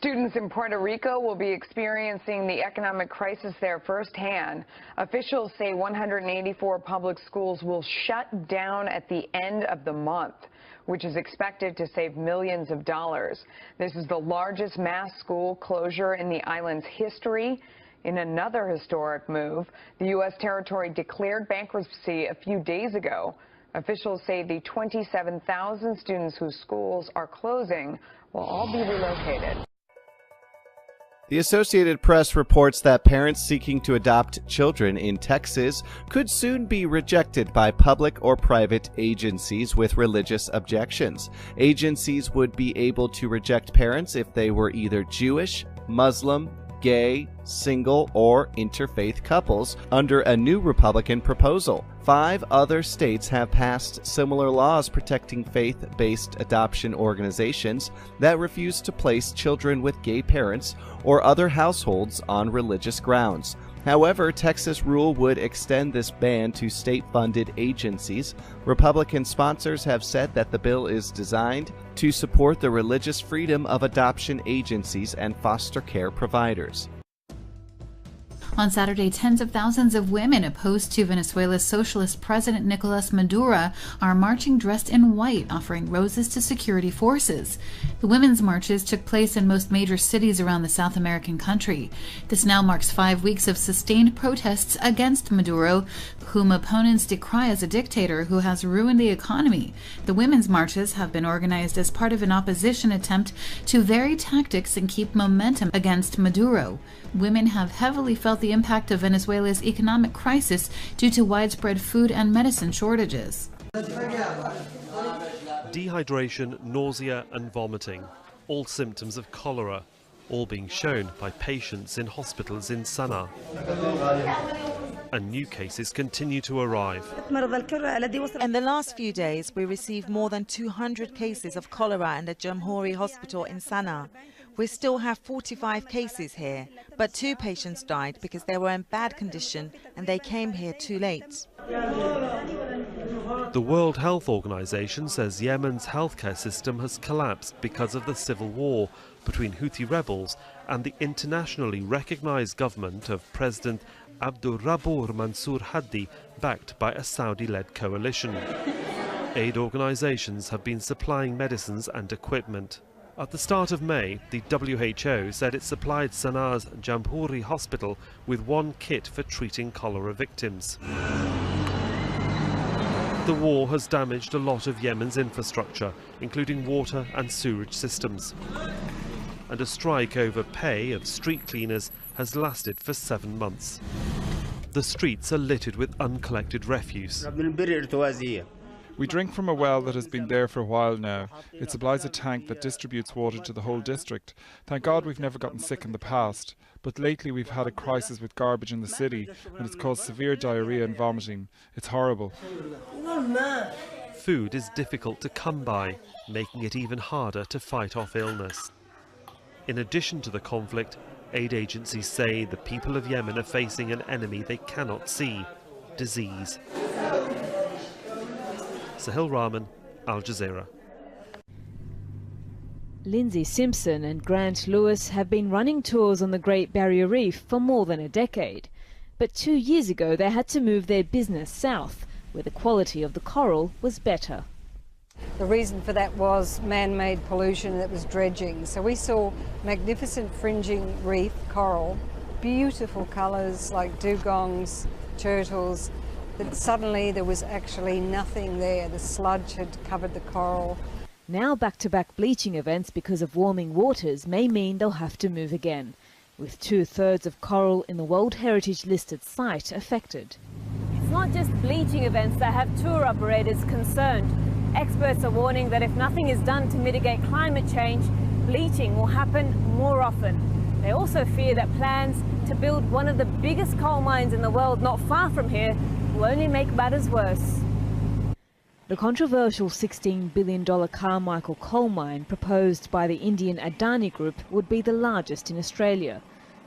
Students in Puerto Rico will be experiencing the economic crisis there firsthand. Officials say 184 public schools will shut down at the end of the month, which is expected to save millions of dollars. This is the largest mass school closure in the island's history. In another historic move, the U.S. territory declared bankruptcy a few days ago. Officials say the 27,000 students whose schools are closing will all be relocated. The Associated Press reports that parents seeking to adopt children in Texas could soon be rejected by public or private agencies with religious objections. Agencies would be able to reject parents if they were either Jewish, Muslim, gay, single, or interfaith couples under a new Republican proposal. 5 other states have passed similar laws protecting faith-based adoption organizations that refuse to place children with gay parents or other households on religious grounds. However, Texas rule would extend this ban to state-funded agencies. Republican sponsors have said that the bill is designed to support the religious freedom of adoption agencies and foster care providers. On Saturday, tens of thousands of women opposed to Venezuela's socialist president Nicolas Maduro are marching dressed in white, offering roses to security forces. The women's marches took place in most major cities around the South American country. This now marks 5 weeks of sustained protests against Maduro, whom opponents decry as a dictator who has ruined the economy. The women's marches have been organized as part of an opposition attempt to vary tactics and keep momentum against Maduro. Women have heavily felt the impact of Venezuela's economic crisis due to widespread food and medicine shortages. Dehydration, nausea and vomiting, all symptoms of cholera, all being shown by patients in hospitals in Sana'a. And new cases continue to arrive. In the last few days, we received more than 200 cases of cholera in the Jamhuri hospital in Sana'a. We still have 45 cases here, but 2 patients died because they were in bad condition and they came here too late. The World Health Organization says Yemen's healthcare system has collapsed because of the civil war between Houthi rebels and the internationally recognized government of President Abdur Rabur Mansour Hadi, backed by a Saudi-led coalition. Aid organizations have been supplying medicines and equipment. At the start of May, the WHO said it supplied Sana'a's Jamhuri hospital with 1 kit for treating cholera victims. The war has damaged a lot of Yemen's infrastructure, including water and sewerage systems. And a strike over pay of street cleaners has lasted for 7 months. The streets are littered with uncollected refuse. We drink from a well that has been there for a while now. It supplies a tank that distributes water to the whole district. Thank God we've never gotten sick in the past, but lately we've had a crisis with garbage in the city and it's caused severe diarrhea and vomiting. It's horrible. Food is difficult to come by, making it even harder to fight off illness. In addition to the conflict, aid agencies say the people of Yemen are facing an enemy they cannot see: disease. Sahil Rahman, Al Jazeera. Lindsay Simpson and Grant Lewis have been running tours on the Great Barrier Reef for more than a decade. But 2 years ago they had to move their business south, where the quality of the coral was better. The reason for that was man-made pollution that was dredging. So we saw magnificent fringing reef coral, beautiful colours like dugongs, turtles, but suddenly there was actually nothing there. The sludge had covered the coral. Now back-to-back bleaching events because of warming waters may mean they'll have to move again, with 2/3 of coral in the World Heritage listed site affected. It's not just bleaching events that have tour operators concerned. Experts are warning that if nothing is done to mitigate climate change, bleaching will happen more often. They also fear that plans to build one of the biggest coal mines in the world not far from here will only make matters worse. The controversial $16 billion Carmichael coal mine proposed by the Indian Adani Group would be the largest in Australia.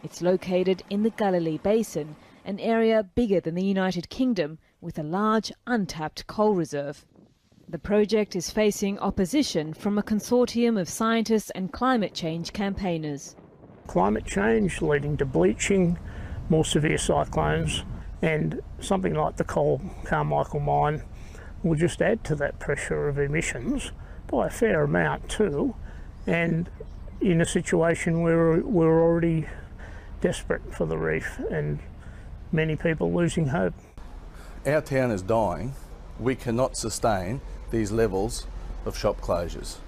It's located in the Galilee Basin, an area bigger than the United Kingdom, with a large untapped coal reserve. The project is facing opposition from a consortium of scientists and climate change campaigners. Climate change leading to bleaching, more severe cyclones, and something like the Coal Carmichael mine will just add to that pressure of emissions by a fair amount too, and in a situation where we're already desperate for the reef and many people losing hope. Our town is dying. We cannot sustain these levels of shop closures.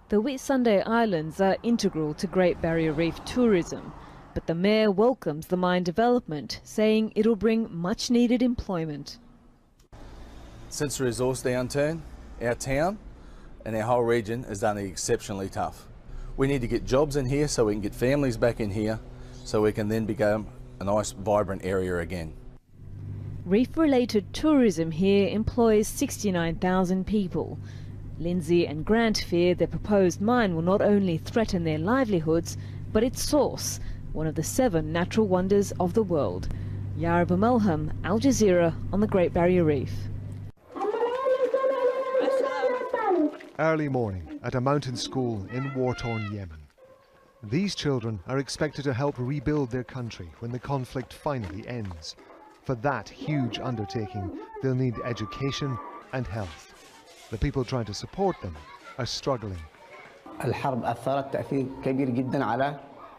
The Whitsunday Islands are integral to Great Barrier Reef tourism, but the mayor welcomes the mine development, saying it'll bring much needed employment. Since the resource downturn, our town and our whole region has done it exceptionally tough. We need to get jobs in here so we can get families back in here so we can then become a nice vibrant area again. Reef-related tourism here employs 69,000 people. Lindsay and Grant fear the proposed mine will not only threaten their livelihoods, but its source, one of the 7 natural wonders of the world. Yara Bumelham, Al Jazeera on the Great Barrier Reef. Early morning at a mountain school in war-torn Yemen. These children are expected to help rebuild their country when the conflict finally ends. For that huge undertaking, they'll need education and health. The people trying to support them are struggling.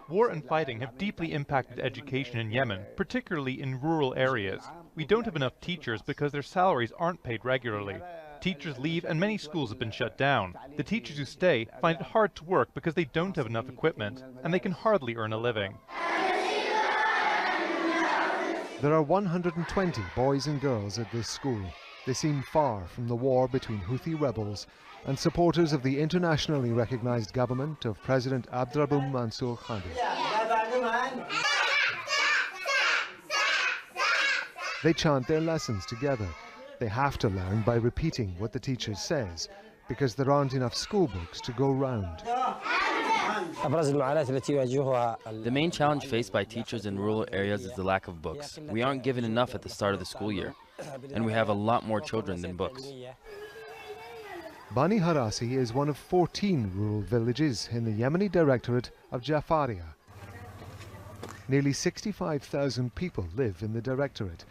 War and fighting have deeply impacted education in Yemen, particularly in rural areas. We don't have enough teachers because their salaries aren't paid regularly. Teachers leave and many schools have been shut down. The teachers who stay find it hard to work because they don't have enough equipment and they can hardly earn a living. There are 120 boys and girls at this school. They seem far from the war between Houthi rebels and supporters of the internationally recognized government of President Abdrabbuh Mansour Hadi. They chant their lessons together. They have to learn by repeating what the teacher says, because there aren't enough school books to go round. The main challenge faced by teachers in rural areas is the lack of books. We aren't given enough at the start of the school year, and we have a lot more children than books. Bani Harasi is one of 14 rural villages in the Yemeni Directorate of Jafaria. Nearly 65,000 people live in the Directorate.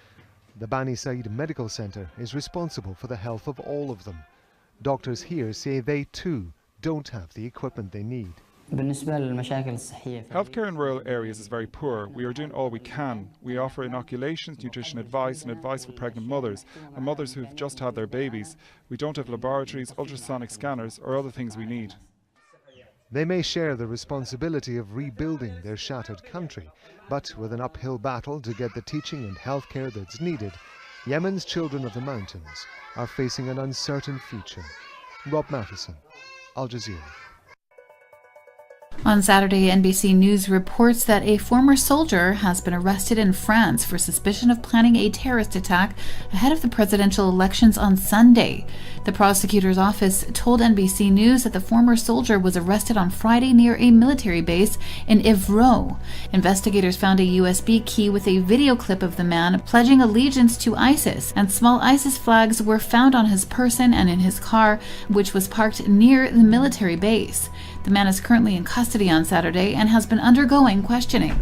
The Bani Said Medical Center is responsible for the health of all of them. Doctors here say they too don't have the equipment they need. Healthcare in rural areas is very poor. We are doing all we can. We offer inoculations, nutrition advice and advice for pregnant mothers and mothers who've just had their babies. We don't have laboratories, ultrasonic scanners or other things we need. They may share the responsibility of rebuilding their shattered country, but with an uphill battle to get the teaching and healthcare that's needed, Yemen's children of the mountains are facing an uncertain future. Rob Matheson, Al Jazeera. On Saturday, NBC News reports that a former soldier has been arrested in France for suspicion of planning a terrorist attack ahead of the presidential elections on Sunday. The prosecutor's office told NBC News that the former soldier was arrested on Friday near a military base in Évreux. Investigators found a USB key with a video clip of the man pledging allegiance to ISIS, and small ISIS flags were found on his person and in his car, which was parked near the military base. The man is currently in custody on Saturday and has been undergoing questioning.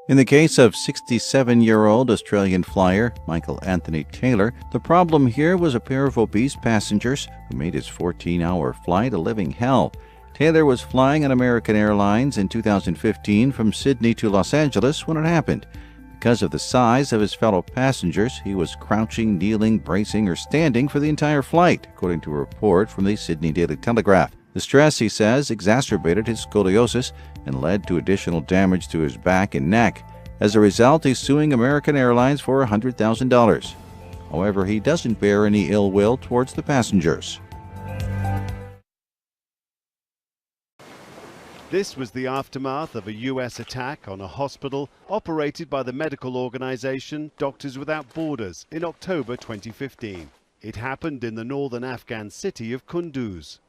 In the case of 67-year-old Australian flyer Michael Anthony Taylor, the problem here was a pair of obese passengers who made his 14-hour flight a living hell. Taylor was flying on American Airlines in 2015 from Sydney to Los Angeles when it happened. Because of the size of his fellow passengers, he was crouching, kneeling, bracing, or standing for the entire flight, according to a report from the Sydney Daily Telegraph. The stress, he says, exacerbated his scoliosis and led to additional damage to his back and neck. As a result, he's suing American Airlines for $100,000. However, he doesn't bear any ill will towards the passengers. This was the aftermath of a U.S. attack on a hospital operated by the medical organization Doctors Without Borders in October 2015. It happened in the northern Afghan city of Kunduz.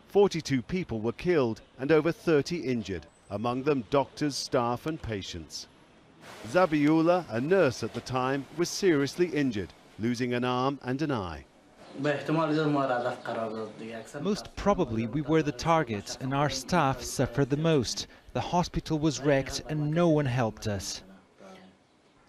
42 people were killed and over 30 injured, among them doctors, staff and patients. Zabiullah, a nurse at the time, was seriously injured, losing an arm and an eye. Most probably we were the targets and our staff suffered the most. The hospital was wrecked and no one helped us.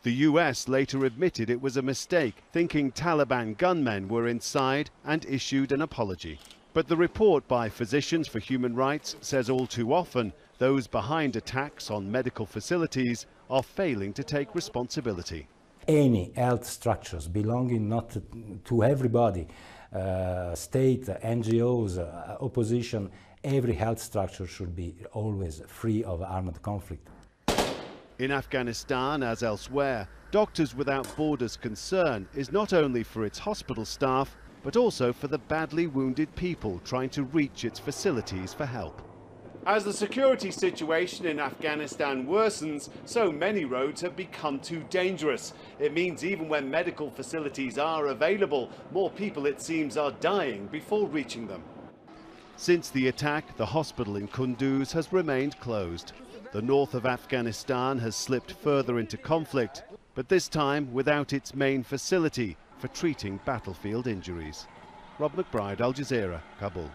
The US later admitted it was a mistake, thinking Taliban gunmen were inside, and issued an apology. But the report by Physicians for Human Rights says all too often those behind attacks on medical facilities are failing to take responsibility. Any health structures belonging not to everybody, state, NGOs, opposition, every health structure should be always free of armed conflict. In Afghanistan, as elsewhere, Doctors Without Borders' concern is not only for its hospital staff, but also for the badly wounded people trying to reach its facilities for help. As the security situation in Afghanistan worsens, so many roads have become too dangerous. It means even when medical facilities are available, more people, it seems, are dying before reaching them. Since the attack, the hospital in Kunduz has remained closed. The north of Afghanistan has slipped further into conflict, but this time without its main facility for treating battlefield injuries. Rob McBride, Al Jazeera, Kabul.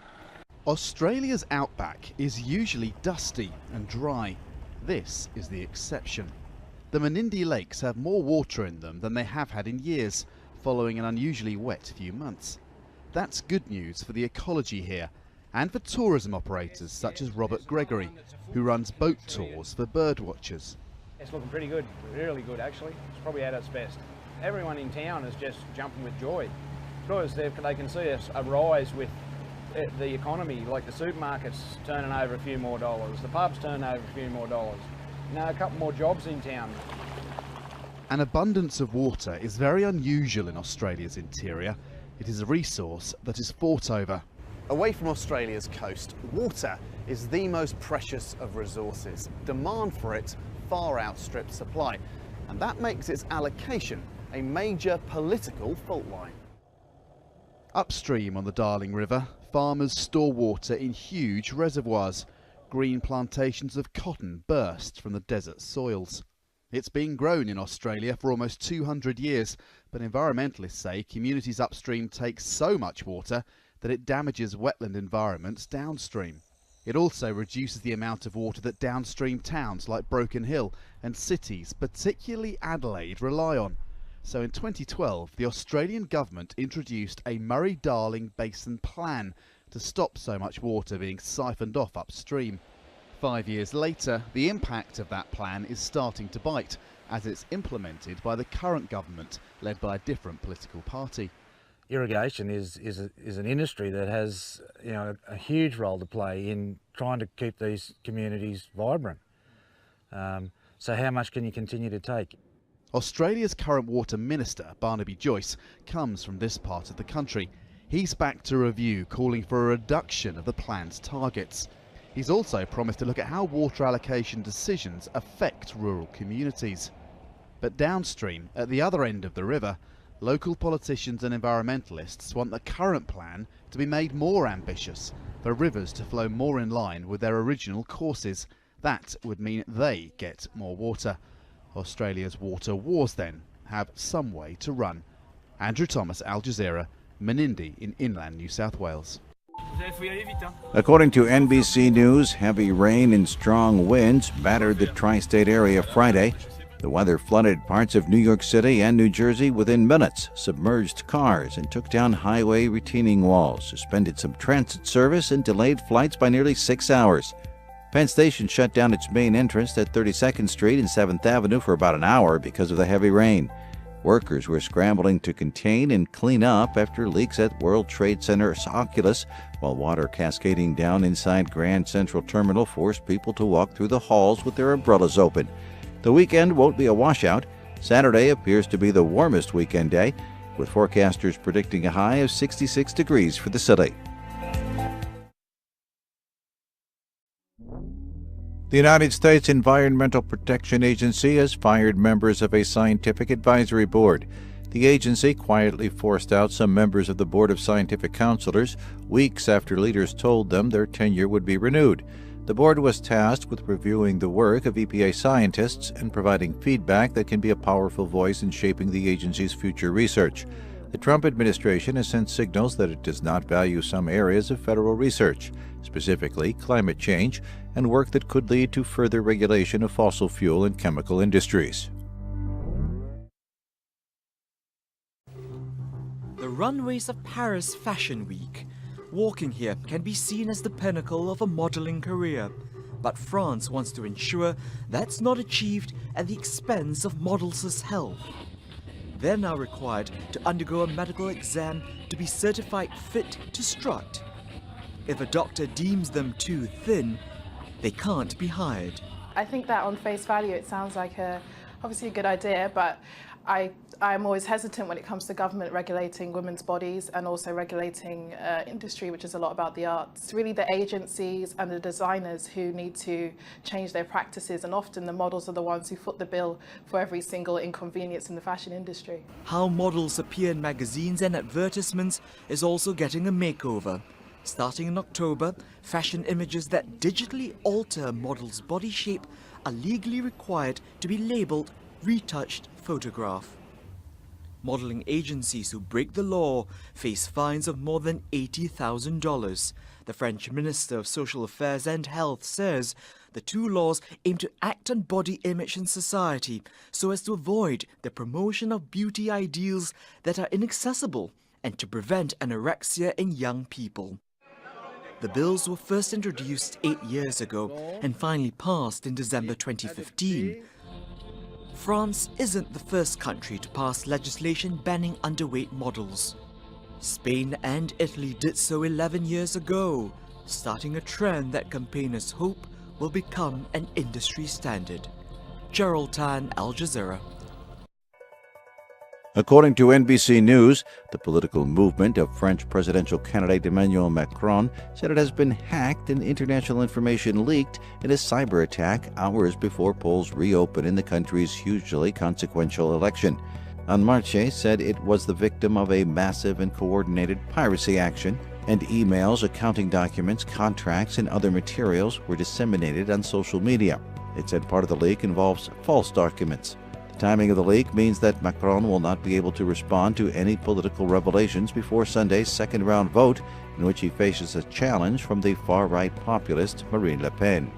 Australia's outback is usually dusty and dry. This is the exception. The Menindee Lakes have more water in them than they have had in years, following an unusually wet few months. That's good news for the ecology here, and for tourism operators such as Robert Gregory, who runs boat tours for birdwatchers. It's looking pretty good, really good actually. It's probably at its best. Everyone in town is just jumping with joy because they can see a rise with the economy, like the supermarkets turning over a few more dollars, the pubs turning over a few more dollars, you know, a couple more jobs in town. An abundance of water is very unusual in Australia's interior. It is a resource that is fought over. Away from Australia's coast, water is the most precious of resources. Demand for it far outstrips supply, and that makes its allocation a major political fault line. Upstream on the Darling River, farmers store water in huge reservoirs. Green plantations of cotton burst from the desert soils. It's been grown in Australia for almost 200 years, but environmentalists say communities upstream take so much water that it damages wetland environments downstream. It also reduces the amount of water that downstream towns like Broken Hill and cities, particularly Adelaide, rely on. So in 2012, the Australian government introduced a Murray-Darling Basin Plan to stop so much water being siphoned off upstream. 5 years later, the impact of that plan is starting to bite, as it's implemented by the current government, led by a different political party. Irrigation is an industry that has, you know, a huge role to play in trying to keep these communities vibrant. So how much can you continue to take? Australia's current Water Minister, Barnaby Joyce, comes from this part of the country. He's backed a review calling for a reduction of the plan's targets. He's also promised to look at how water allocation decisions affect rural communities. But downstream, at the other end of the river, local politicians and environmentalists want the current plan to be made more ambitious, for rivers to flow more in line with their original courses. That would mean they get more water. Australia's water wars, then, have some way to run. Andrew Thomas, Al Jazeera, Menindee in inland New South Wales. According to NBC News, heavy rain and strong winds battered the tri-state area Friday. The weather flooded parts of New York City and New Jersey within minutes, submerged cars, and took down highway retaining walls, suspended some transit service, and delayed flights by nearly 6 hours. Penn Station shut down its main entrance at 32nd Street and 7th Avenue for about an hour because of the heavy rain. Workers were scrambling to contain and clean up after leaks at World Trade Center's Oculus, while water cascading down inside Grand Central Terminal forced people to walk through the halls with their umbrellas open. The weekend won't be a washout. Saturday appears to be the warmest weekend day, with forecasters predicting a high of 66 degrees for the city. The United States Environmental Protection Agency has fired members of a scientific advisory board. The agency quietly forced out some members of the Board of Scientific Counselors weeks after leaders told them their tenure would be renewed. The board was tasked with reviewing the work of EPA scientists and providing feedback that can be a powerful voice in shaping the agency's future research. The Trump administration has sent signals that it does not value some areas of federal research, specifically climate change and work that could lead to further regulation of fossil fuel and chemical industries. The runways of Paris Fashion Week. Walking here can be seen as the pinnacle of a modeling career, but France wants to ensure that's not achieved at the expense of models' health. They're now required to undergo a medical exam to be certified fit to strut. If a doctor deems them too thin, they can't be hired. I think that on face value it sounds like obviously a good idea, but I'm always hesitant when it comes to government regulating women's bodies and also regulating industry, which is a lot about the arts. It's really the agencies and the designers who need to change their practices, and often the models are the ones who foot the bill for every single inconvenience in the fashion industry. How models appear in magazines and advertisements is also getting a makeover. Starting in October, fashion images that digitally alter a model's body shape are legally required to be labeled retouched photograph. Modeling agencies who break the law face fines of more than $80,000. The French Minister of Social Affairs and Health says the two laws aim to act on body image in society so as to avoid the promotion of beauty ideals that are inaccessible and to prevent anorexia in young people. The bills were first introduced 8 years ago and finally passed in December 2015. France isn't the first country to pass legislation banning underweight models. Spain and Italy did so 11 years ago, starting a trend that campaigners hope will become an industry standard. Gerald Tan, Al Jazeera. According to NBC News, the political movement of French presidential candidate Emmanuel Macron said it has been hacked and international information leaked in a cyber attack hours before polls reopen in the country's hugely consequential election. En Marche said it was the victim of a massive and coordinated piracy action, and emails, accounting documents, contracts, and other materials were disseminated on social media. It said part of the leak involves false documents. The timing of the leak means that Macron will not be able to respond to any political revelations before Sunday's second-round vote, in which he faces a challenge from the far-right populist Marine Le Pen.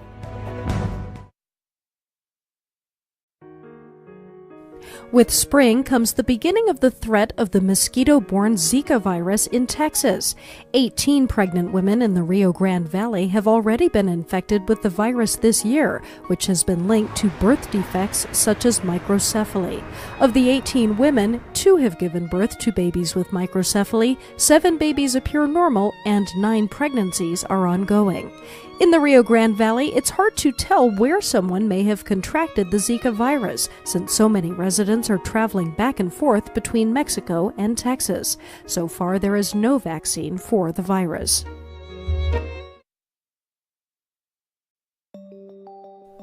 With spring comes the beginning of the threat of the mosquito-borne Zika virus in Texas. 18 pregnant women in the Rio Grande Valley have already been infected with the virus this year, which has been linked to birth defects such as microcephaly. Of the 18 women, 2 have given birth to babies with microcephaly, 7 babies appear normal, and 9 pregnancies are ongoing. In the Rio Grande Valley, it's hard to tell where someone may have contracted the Zika virus, since so many residents are traveling back and forth between Mexico and Texas. So far, there is no vaccine for the virus.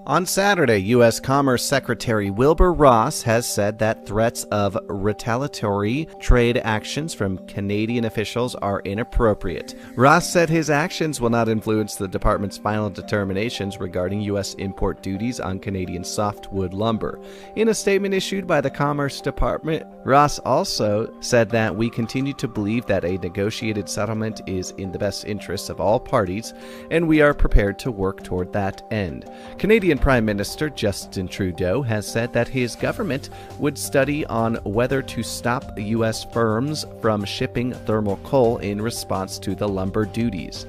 On Saturday, U.S. Commerce Secretary Wilbur Ross has said that threats of retaliatory trade actions from Canadian officials are inappropriate. Ross said his actions will not influence the department's final determinations regarding U.S. import duties on Canadian softwood lumber. In a statement issued by the Commerce Department, Ross also said that we continue to believe that a negotiated settlement is in the best interests of all parties, and we are prepared to work toward that end. Canadian Prime Minister Justin Trudeau has said that his government would study on whether to stop U.S. firms from shipping thermal coal in response to the lumber duties.